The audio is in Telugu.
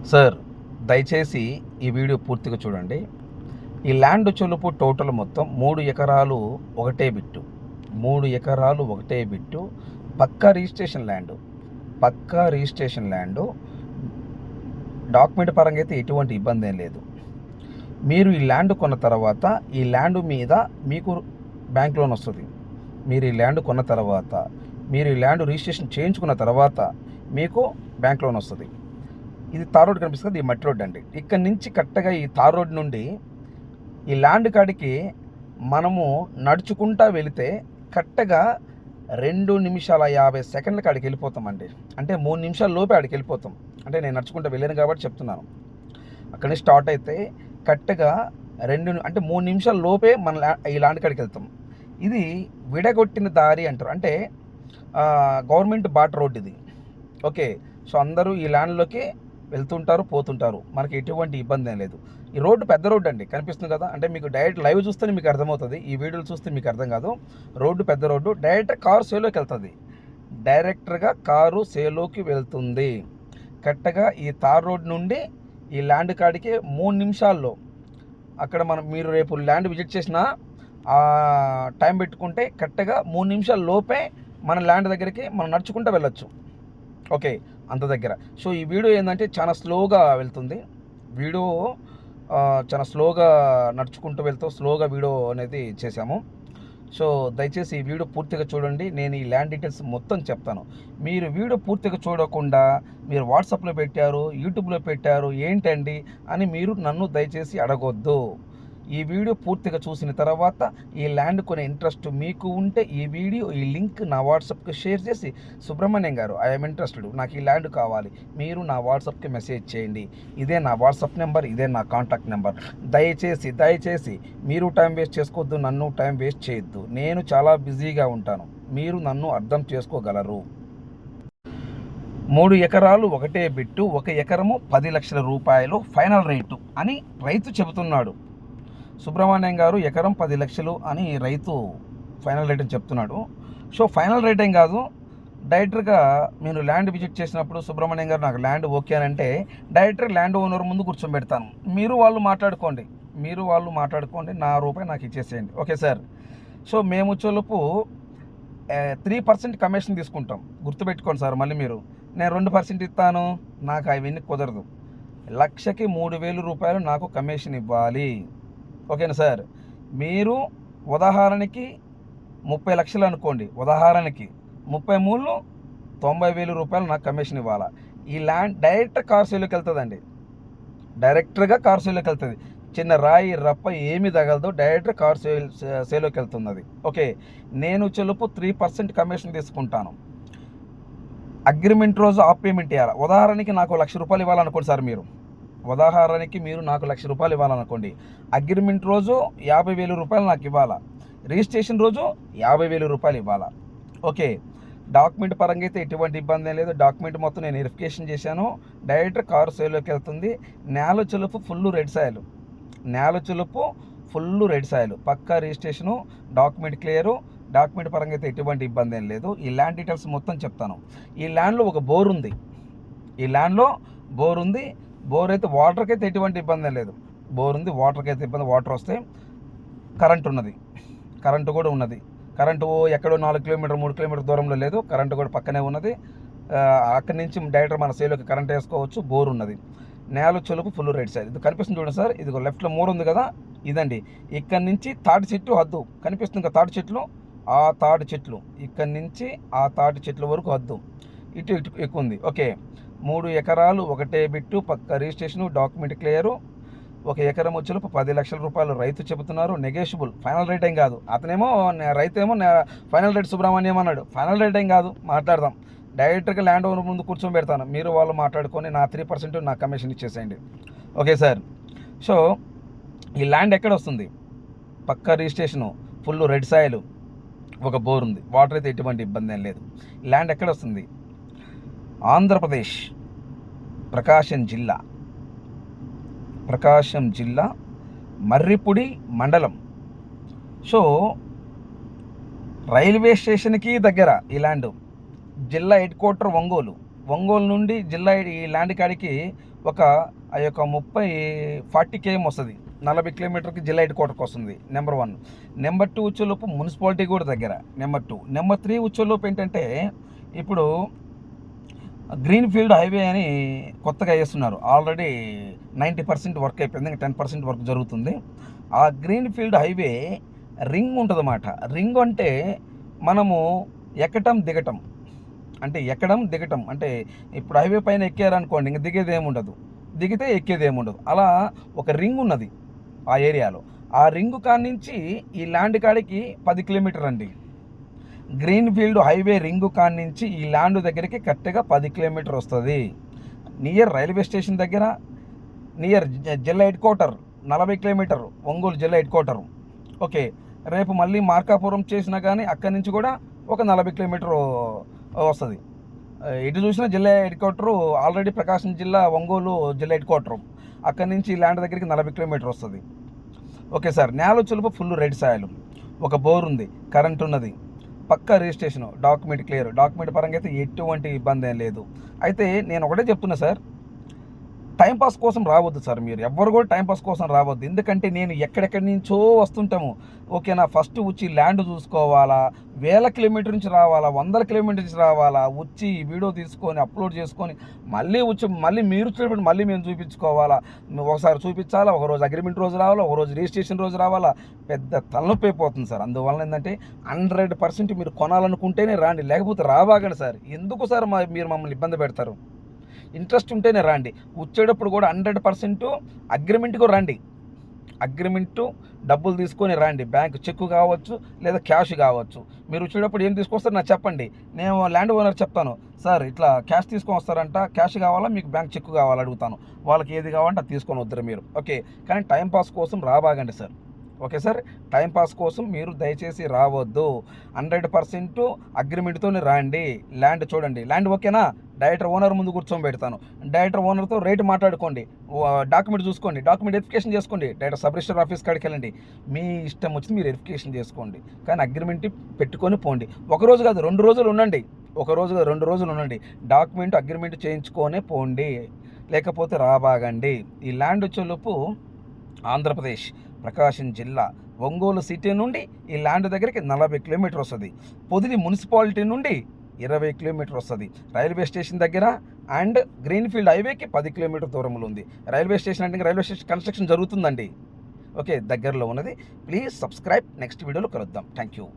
సార్, దయచేసి ఈ వీడియో పూర్తిగా చూడండి. ఈ ల్యాండ్ చొలుపు టోటల్ మొత్తం 3 ఎకరాలు ఒకటే బిట్టు. 3 ఎకరాలు ఒకటే బిట్టు. పక్కా రిజిస్ట్రేషన్ ల్యాండు. పక్కా రిజిస్ట్రేషన్ ల్యాండు. డాక్యుమెంట్ పరంగా అయితే ఎటువంటి ఇబ్బంది ఏం లేదు. మీరు ఈ ల్యాండ్ కొన్న తర్వాత ఈ ల్యాండ్ మీద మీకు బ్యాంక్ లోన్ వస్తుంది. మీరు ఈ ల్యాండ్ కొన్న తర్వాత, మీరు ఈ ల్యాండ్ రిజిస్ట్రేషన్ చేయించుకున్న తర్వాత మీకు బ్యాంక్ లోన్ వస్తుంది. ఇది తార్ రోడ్ కనిపిస్తుంది, ఈ మట్టి రోడ్ అండి. ఇక్కడ నుంచి కరెక్ట్గా ఈ తార్ రోడ్ నుండి ఈ ల్యాండ్ కాడికి మనము నడుచుకుంటా వెళితే కరెక్ట్గా 2 నిమిషాల 50 సెకండ్ల కాడికి వెళ్ళిపోతామండి. అంటే 3 నిమిషాల లోపే ఆడికి వెళ్ళిపోతాం. అంటే నేను నడుచుకుంటూ వెళ్ళాను కాబట్టి చెప్తున్నాను. అక్కడి నుంచి స్టార్ట్ అయితే కరెక్ట్గా 3 నిమిషాల లోపే మన ఈ ల్యాండ్ కాడికి వెళ్తాం. ఇది విడగొట్టిన దారి అంటారు. అంటే గవర్నమెంట్ బాట రోడ్ ఇది. ఓకే, సో అందరూ ఈ ల్యాండ్లోకి వెళ్తుంటారు, పోతుంటారు. మనకి ఎటువంటి ఇబ్బంది ఏం లేదు. ఈ రోడ్డు పెద్ద రోడ్డు అండి, కనిపిస్తుంది కదా. అంటే మీకు డైరెక్ట్ లైవ్ చూస్తేనే మీకు అర్థమవుతుంది, ఈ వీడియోలు చూస్తే మీకు అర్థం కాదు. రోడ్డు పెద్ద రోడ్డు, డైరెక్ట్ కారు సేలోకి వెళ్తుంది. డైరెక్ట్గా కారు సేలోకి వెళ్తుంది. కరెక్ట్గా ఈ తార్ రోడ్ నుండి ఈ ల్యాండ్ కాడికి 3 నిమిషాల్లో అక్కడ మీరు రేపు ల్యాండ్ విజిట్ చేసినా టైం పెట్టుకుంటే కరెక్ట్గా 3 నిమిషాల లోపే మన ల్యాండ్ దగ్గరికి మనం నడుచుకుంటూ వెళ్ళొచ్చు. ఓకే, అంత దగ్గర. సో ఈ వీడియో ఏంటంటే చాలా స్లోగా వెళ్తుంది. వీడియో చాలా స్లోగా నడుచుకుంటూ వెళ్తూ స్లోగా వీడియో అనేది చేశాము. సో దయచేసి ఈ వీడియో పూర్తిగా చూడండి. నేను ఈ ల్యాండ్ డీటెయిల్స్ మొత్తం చెప్తాను. మీరు వీడియో పూర్తిగా చూడకుండా మీరు వాట్సాప్లో పెట్టారు, యూట్యూబ్లో పెట్టారు ఏంటండి అని మీరు నన్ను దయచేసి అడగొద్దు. ఈ వీడియో పూర్తిగా చూసిన తర్వాత ఈ ల్యాండ్ కొనే ఇంట్రెస్ట్ మీకు ఉంటే ఈ లింక్ నా వాట్సాప్కి షేర్ చేసి, సుబ్రహ్మణ్యం గారు ఐఎమ్ ఇంట్రెస్టెడ్, నాకు ఈ ల్యాండ్ కావాలి, మీరు నా వాట్సాప్కి మెసేజ్ చేయండి. ఇదే నా వాట్సాప్ నెంబర్, ఇదే నా కాంటాక్ట్ నెంబర్. దయచేసి మీరు టైం వేస్ట్ చేసుకోవద్దు, నన్ను టైం వేస్ట్ చేయొద్దు. నేను చాలా బిజీగా ఉంటాను, మీరు నన్ను అర్థం చేసుకోగలరు. 3 ఎకరాలు ఒకటే బిట్టు, 1 ఎకరము 10 లక్షల రూపాయలు ఫైనల్ రేటు అని రైతు చెబుతున్నాడు. సుబ్రహ్మణ్యం గారు ఎకరం 10 లక్షలు అని రైతు ఫైనల్ రేట్ అని చెప్తున్నాడు. సో ఫైనల్ రేట్ ఏం కాదు, డైరెక్టర్గా మీరు ల్యాండ్ విజిట్ చేసినప్పుడు సుబ్రహ్మణ్యం గారు నాకు ల్యాండ్ ఓకే అని అంటే డైరెక్టర్ ల్యాండ్ ఓనర్ ముందు కూర్చోబెడతాను. మీరు వాళ్ళు మాట్లాడుకోండి, నా రూపాయి నాకు ఇచ్చేసేయండి. Okay sir. సో మేము చొలుపు 3% కమిషన్ తీసుకుంటాం. గుర్తుపెట్టుకోండి సార్. మళ్ళీ నేను 2% ఇస్తాను, నాకు అవన్నీ కుదరదు. లక్షకి 3,000 రూపాయలు నాకు కమిషన్ ఇవ్వాలి. ఓకేనా సార్. మీరు ఉదాహరణకి 30 లక్షలు అనుకోండి, ఉదాహరణకి 33 90,000 రూపాయలు నాకు కమిషన్ ఇవ్వాలా. ఈ ల్యాండ్ డైరెక్ట్ కార్ సేల్లోకి వెళ్తుందండి. డైరెక్ట్గా కార్ సేల్లోకి వెళ్తుంది. చిన్న రాయి రప్ప ఏమి తగలదు, డైరెక్ట్ కార్ సేల్లోకి వెళ్తున్నది. ఓకే, నేను చెలుపు 3% కమిషన్ తీసుకుంటాను. అగ్రిమెంట్ రోజు ఆఫ్ పేమెంట్ ఇవ్వాలి. ఉదాహరణకి నాకు 1,00,000 రూపాయలు ఇవ్వాలనుకోండి సార్. మీరు నాకు 1,00,000 రూపాయలు ఇవ్వాలనుకోండి. అగ్రిమెంట్ రోజు 50,000 రూపాయలు నాకు ఇవ్వాలా. రిజిస్ట్రేషన్ రోజు 50,000 రూపాయలు ఇవ్వాలా. ఓకే, డాక్యుమెంట్ పరంగా అయితే ఎటువంటి ఇబ్బంది ఏం లేదు. డాక్యుమెంట్ మొత్తం నేను వెరిఫికేషన్ చేశాను. డైరెక్ట్ కారు సేల్లోకి వెళ్తుంది. నేల చులుపు ఫుల్ రెడ్ సాయిల్, పక్కా రిజిస్ట్రేషను, డాక్యుమెంట్ క్లియరు. డాక్యుమెంట్ పరంగా అయితే ఎటువంటి ఇబ్బంది ఏం లేదు. ఈ ల్యాండ్ డీటెయిల్స్ మొత్తం చెప్తాను. ఈ ల్యాండ్లో ఒక బోర్ ఉంది. బోర్ అయితే వాటర్కి అయితే ఎటువంటి ఇబ్బంది లేదు. బోర్ ఉంది, వాటర్కి అయితే ఇబ్బంది. వాటర్ వస్తే కరెంటు కూడా ఉన్నది. కరెంటు ఎక్కడో 4 కిలోమీటర్ 3 కిలోమీటర్ దూరంలో లేదు, కరెంటు కూడా పక్కనే ఉన్నది. అక్కడి నుంచి డైరెక్ట్ మన సేలోకి కరెంట్ వేసుకోవచ్చు. బోర్ ఉన్నది. నేల చొలుపు ఫుల్ రైట్ సైడ్. ఇది కనిపిస్తుంది చూడండి సార్. ఇది లెఫ్ట్లో 3 ఉంది కదా, ఇదండి. ఇక్కడ నుంచి తాటి చెట్టు హద్దు కనిపిస్తుంది కదా, తాటి చెట్లు ఇక్కడ నుంచి ఆ తాటి చెట్ల వరకు హద్దు ఇటు ఎక్కువ ఉంది. ఓకే, 3 ఎకరాలు ఒకటే బిట్టు, పక్క రిజిస్ట్రేషను, డాక్యుమెంట్ క్లియరు. 1 ఎకరం వచ్చేలోపు 10 లక్షల రూపాయలు రైతు చెబుతున్నారు. నెగోషియబుల్, ఫైనల్ రేట్ ఏం కాదు. రైతు ఏమో ఫైనల్ రేట్ సుబ్రహ్మణ్యం అన్నాడు. ఫైనల్ రేట్ ఏం కాదు, మాట్లాడదాం. డైరెక్ట్గా ల్యాండ్ ఓనర్ ముందు కూర్చొని పెడతాను. మీరు వాళ్ళు మాట్లాడుకొని నా 3% నా కమిషన్ ఇచ్చేసేయండి. Okay sir. సో ఈ ల్యాండ్ ఎక్కడ వస్తుంది? పక్క రిజిస్ట్రేషను, ఫుల్ రెడ్ సాయిల్, ఒక బోర్ ఉంది. వాటర్ అయితే ఎటువంటి ఇబ్బంది ఏం లేదు. ల్యాండ్ ఎక్కడ వస్తుంది? ఆంధ్రప్రదేశ్, ప్రకాశం జిల్లా మర్రిపూడి మండలం. సో రైల్వే స్టేషన్కి దగ్గర ఈ ల్యాండ్. జిల్లా హెడ్ క్వార్టర్ ఒంగోలు నుండి ఈ ల్యాండ్ కాడికి ఒక ఆ యొక్క 40 km వస్తుంది. 40 కిలోమీటర్కి జిల్లా హెడ్ క్వార్టర్కి వస్తుంది. నెంబర్ 1. నెంబర్ 2 వచ్చేలోపు మున్సిపాలిటీ కూడా దగ్గర. నెంబర్ 2. నెంబర్ 3 వచ్చేలోపు ఏంటంటే ఇప్పుడు గ్రీన్ ఫీల్డ్ హైవే అని కొత్తగా వేస్తున్నారు. ఆల్రెడీ 90% వర్క్ అయిపోయింది. ఇంకా 10% వర్క్ జరుగుతుంది. ఆ గ్రీన్ ఫీల్డ్ హైవే రింగ్ ఉంటుందన్నమాట. రింగ్ అంటే మనము ఎక్కటం దిగటం అంటే ఇప్పుడు హైవే పైన ఎక్కారనుకోండి, ఇంక దిగేది ఏముండదు, దిగితే ఎక్కేది ఏముండదు. అలా ఒక రింగ్ ఉన్నది ఆ ఏరియాలో. ఆ రింగు కాడి నుంచి ఈ ల్యాండ్ కాడికి 10 కిలోమీటర్ అండి. గ్రీన్ ఫీల్డ్ హైవే రింగు కాడి నుంచి ఈ ల్యాండ్ దగ్గరికి కరెక్ట్గా 10 కిలోమీటర్ వస్తుంది. నియర్ రైల్వే స్టేషన్ దగ్గర, నియర్ జిల్లా హెడ్ క్వార్టర్ 40 కిలోమీటర్, ఒంగోలు జిల్లా హెడ్ క్వార్టర్. ఓకే, రేపు మళ్ళీ మార్కాపురం చేసినా కానీ అక్కడి నుంచి కూడా ఒక 40 కిలోమీటర్ వస్తుంది. ఎటు చూసినా జిల్లా హెడ్ క్వార్టరు ఆల్రెడీ ప్రకాశం జిల్లా ఒంగోలు జిల్లా హెడ్ క్వార్టరు. అక్కడి నుంచి ల్యాండ్ దగ్గరికి 40 కిలోమీటర్ వస్తుంది. ఓకే సార్, నేల చులుపు ఫుల్ రెడ్ సాయిల్, ఒక బోర్ ఉంది, కరెంట్ ఉన్నది, పక్కా రిజిస్ట్రేషన్, డాక్యుమెంట్ క్లియర్. డాక్యుమెంట్ పరంగా అయితే ఎటువంటి ఇబ్బంది ఏం లేదు. అయితే నేను ఒకటే చెప్తున్నా సార్, టైంపాస్ కోసం రావద్దు సార్. మీరు ఎవ్వరు కూడా టైంపాస్ కోసం రావద్దు. ఎందుకంటే నేను ఎక్కడెక్కడి నుంచో వస్తుంటాము. ఓకేనా, ఫస్ట్ వచ్చి ల్యాండ్ చూసుకోవాలా, 1000 కిలోమీటర్ నుంచి రావాలా, 100 కిలోమీటర్ నుంచి రావాలా, వచ్చి వీడియో తీసుకొని అప్లోడ్ చేసుకొని మళ్ళీ మీరు వచ్చేటప్పుడు మళ్ళీ మేము చూపించుకోవాలా. ఒకసారి చూపించాలా, ఒకరోజు అగ్రిమెంట్ రోజు రావాలా, ఒకరోజు రిజిస్ట్రేషన్ రోజు రావాలా. పెద్ద తలనొప్పి అయిపోతుంది సార్. అందువల్ల ఏంటంటే 100% మీరు కొనాలనుకుంటేనే రాండి, లేకపోతే రావాగండి సార్. ఎందుకు సార్ మీరు మమ్మల్ని ఇబ్బంది పెడతారు? ఇంట్రెస్ట్ ఉంటేనే రండి. వచ్చేటప్పుడు కూడా 100% అగ్రిమెంట్కు రండి. అగ్రిమెంటు డబ్బులు తీసుకొని రండి. బ్యాంక్ చెక్ కావచ్చు లేదా క్యాష్ కావచ్చు. మీరు వచ్చేటప్పుడు ఏం తీసుకొస్తారు నాకు చెప్పండి. నేను ల్యాండ్ ఓనర్ చెప్తాను, సార్ ఇట్లా క్యాష్ తీసుకొని వస్తారంట, క్యాష్ కావాలా మీకు బ్యాంక్ చెక్ కావాలా అడుగుతాను. వాళ్ళకి ఏది కావాలంటే అది తీసుకొని వద్దరు మీరు. ఓకే, కానీ టైంపాస్ కోసం రాబాగండి సార్. ఓకే సార్, టైంపాస్ కోసం మీరు దయచేసి రావద్దు. 100% అగ్రిమెంట్తోనే రండి. ల్యాండ్ చూడండి, ల్యాండ్ ఓకేనా, డైరెక్టర్ ఓనర్ ముందు కూర్చొని పెడతాను. డైరెక్టర్ ఓనర్తో రేటు మాట్లాడుకోండి, డాక్యుమెంట్ చూసుకోండి, డాక్యుమెంట్ వెరిఫికేషన్ చేసుకోండి. డైరెక్టర్ సబ్ రిజిస్టర్ ఆఫీస్ కాడికి వెళ్ళండి, మీ ఇష్టం వచ్చింది మీరు వెరిఫికేషన్ చేసుకోండి. కానీ అగ్రిమెంట్ పెట్టుకొని పోండి. ఒకరోజు కాదు 2 రోజులు ఉండండి, ఒకరోజు కాదు 2 రోజులు ఉండండి. డాక్యుమెంట్ అగ్రిమెంట్ చేయించుకొనే పోండి, లేకపోతే రాబాగండి. ఈ ల్యాండ్ వచ్చేలోపు ఆంధ్రప్రదేశ్ ప్రకాశం జిల్లా ఒంగోలు సిటీ నుండి ఈ ల్యాండ్ దగ్గరికి 40 కిలోమీటర్ వస్తుంది. పొదిలి మున్సిపాలిటీ నుండి 20 కిలోమీటర్ వస్తుంది. రైల్వే స్టేషన్ దగ్గర అండ్ గ్రీన్ఫీల్డ్ హైవేకి 10 కిలోమీటర్ దూరంలో ఉంది. రైల్వే స్టేషన్ అంటే రైల్వే స్టేషన్ కన్స్ట్రక్షన్ జరుగుతుందండి. ఓకే, దగ్గరలో ఉన్నది. Please subscribe. నెక్స్ట్ వీడియోలో కలుద్దాం. Thank you.